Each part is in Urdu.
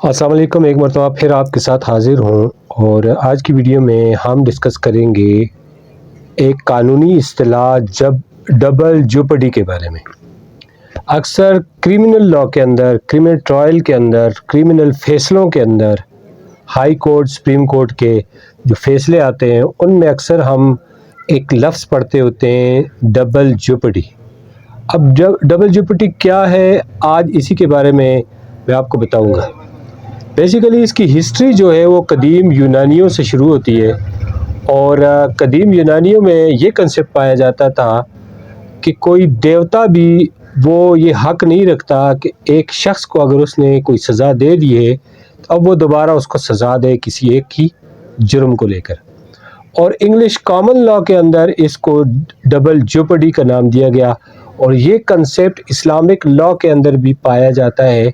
السلام علیکم، ایک مرتبہ پھر آپ کے ساتھ حاضر ہوں اور آج کی ویڈیو میں ہم ڈسکس کریں گے ایک قانونی اصطلاح ڈبل جوپڈی کے بارے میں۔ اکثر کرمنل لاء کے اندر، کرمنل ٹرائل کے اندر، کرمنل فیصلوں کے اندر، ہائی کورٹ، سپریم کورٹ کے جو فیصلے آتے ہیں ان میں اکثر ہم ایک لفظ پڑھتے ہوتے ہیں ڈبل جوپڈی۔ اب ڈبل جوپڈی کیا ہے، آج اسی کے بارے میں آپ کو بتاؤں گا۔ بیسیکلی اس کی ہسٹری جو ہے وہ قدیم یونانیوں سے شروع ہوتی ہے، اور قدیم یونانیوں میں یہ کنسیپٹ پایا جاتا تھا کہ کوئی دیوتا بھی وہ یہ حق نہیں رکھتا کہ ایک شخص کو اگر اس نے کوئی سزا دے دی ہے تو اب وہ دوبارہ اس کو سزا دے کسی ایک کی جرم کو لے کر۔ اور انگلش کامن لاء کے اندر اس کو ڈبل جوپڈی کا نام دیا گیا، اور یہ کنسیپٹ اسلامک لاء کے اندر بھی پایا جاتا ہے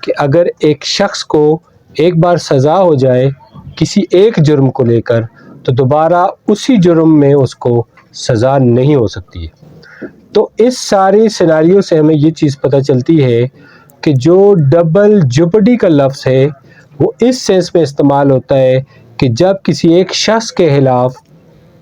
کہ اگر ایک شخص کو ایک بار سزا ہو جائے کسی ایک جرم کو لے کر تو دوبارہ اسی جرم میں اس کو سزا نہیں ہو سکتی ہے۔ تو اس ساری سیناریو سے ہمیں یہ چیز پتہ چلتی ہے کہ جو ڈبل جوپڈی کا لفظ ہے وہ اس سینس میں استعمال ہوتا ہے کہ جب کسی ایک شخص کے خلاف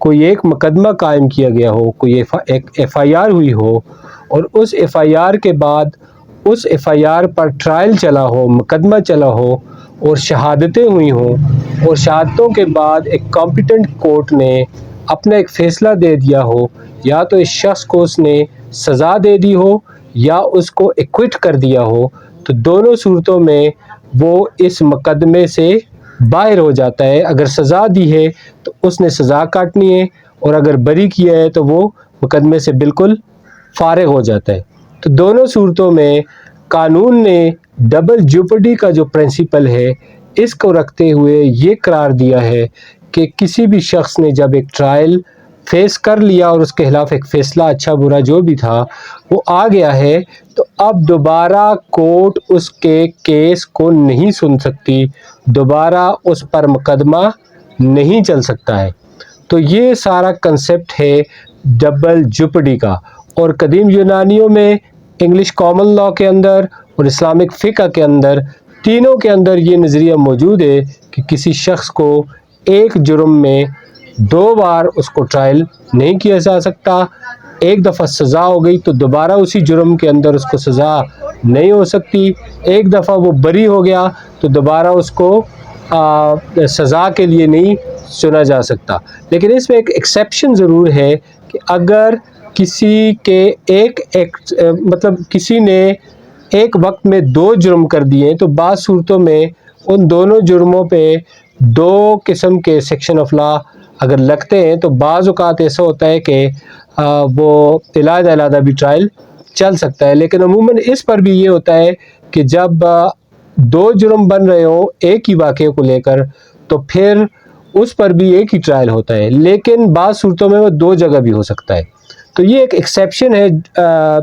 کوئی ایک مقدمہ قائم کیا گیا ہو، کوئی ایک ایف آئی آر ہوئی ہو، اور اس ایف آئی آر کے بعد اس ایف آئی آر پر ٹرائل چلا ہو، مقدمہ چلا ہو اور شہادتیں ہوئی ہوں، اور شہادتوں کے بعد ایک کمپیٹنٹ کورٹ نے اپنا ایک فیصلہ دے دیا ہو، یا تو اس شخص کو اس نے سزا دے دی ہو یا اس کو ایکوٹ کر دیا ہو، تو دونوں صورتوں میں وہ اس مقدمے سے باہر ہو جاتا ہے۔ اگر سزا دی ہے تو اس نے سزا کاٹنی ہے، اور اگر بری کیا ہے تو وہ مقدمے سے بالکل فارغ ہو جاتا ہے۔ تو دونوں صورتوں میں قانون نے ڈبل جوپڈی کا جو پرنسپل ہے اس کو رکھتے ہوئے یہ قرار دیا ہے کہ کسی بھی شخص نے جب ایک ٹرائل فیس کر لیا اور اس کے خلاف ایک فیصلہ اچھا برا جو بھی تھا وہ آ گیا ہے، تو اب دوبارہ کورٹ اس کے کیس کو نہیں سن سکتی، دوبارہ اس پر مقدمہ نہیں چل سکتا ہے۔ تو یہ سارا کنسیپٹ ہے ڈبل جوپڈی کا، اور قدیم یونانیوں میں، انگلش کامن لاء کے اندر اور اسلامک فقہ کے اندر، تینوں کے اندر یہ نظریہ موجود ہے کہ کسی شخص کو ایک جرم میں دو بار اس کو ٹرائل نہیں کیا جا سکتا۔ ایک دفعہ سزا ہو گئی تو دوبارہ اسی جرم کے اندر اس کو سزا نہیں ہو سکتی۔ ایک دفعہ وہ بری ہو گیا تو دوبارہ اس کو سزا کے لیے نہیں چنا جا سکتا۔ لیکن اس میں ایک ایکسیپشن ضرور ہے کہ اگر کسی کے مطلب کسی نے ایک وقت میں دو جرم کر دیے تو بعض صورتوں میں ان دونوں جرموں پہ دو قسم کے سیکشن آف لا اگر لگتے ہیں تو بعض اوقات ایسا ہوتا ہے کہ وہ علیحدہ علیحدہ بھی ٹرائل چل سکتا ہے۔ لیکن عموماً اس پر بھی یہ ہوتا ہے کہ جب دو جرم بن رہے ہوں ایک ہی واقعے کو لے کر تو پھر اس پر بھی ایک ہی ٹرائل ہوتا ہے، لیکن بعض صورتوں میں وہ دو جگہ بھی ہو سکتا ہے۔ تو یہ ایک ایکسیپشن ہے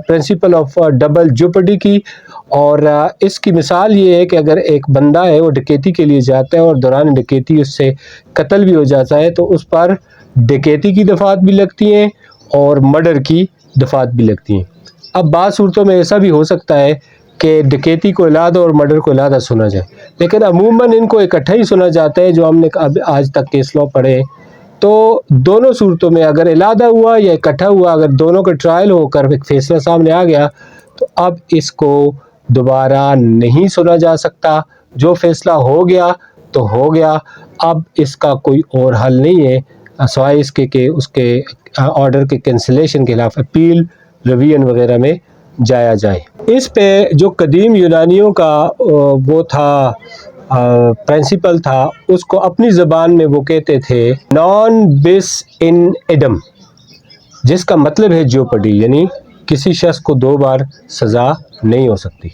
پرنسپل آف ڈبل جوپڈی کی، اور اس کی مثال یہ ہے کہ اگر ایک بندہ ہے وہ ڈکیتی کے لیے جاتا ہے اور دوران ڈکیتی اس سے قتل بھی ہو جاتا ہے تو اس پر ڈکیتی کی دفعات بھی لگتی ہیں اور مرڈر کی دفعات بھی لگتی ہیں۔ اب بعض صورتوں میں ایسا بھی ہو سکتا ہے کہ ڈکیتی کو علیحدہ اور مرڈر کو علیحدہ سنا جائے، لیکن عموماً ان کو اکٹھا ہی سنا جاتا ہے۔ جو ہم نے آج تک کیس لاء پڑھے تو دونوں صورتوں میں اگر علیحدہ ہوا یا اکٹھا ہوا، اگر دونوں کا ٹرائل ہو کر ایک فیصلہ سامنے آ گیا تو اب اس کو دوبارہ نہیں سنا جا سکتا۔ جو فیصلہ ہو گیا تو ہو گیا، اب اس کا کوئی اور حل نہیں ہے سوائے اس کے کہ اس کے آرڈر کے کینسلیشن کے خلاف اپیل، ریویژن وغیرہ میں جایا جائے۔ اس پہ جو قدیم یونانیوں کا وہ تھا پرنسپل تھا، اس کو اپنی زبان میں وہ کہتے تھے نان بس ان ایڈم، جس کا مطلب ہے جوپڈی، یعنی کسی شخص کو دو بار سزا نہیں ہو سکتی۔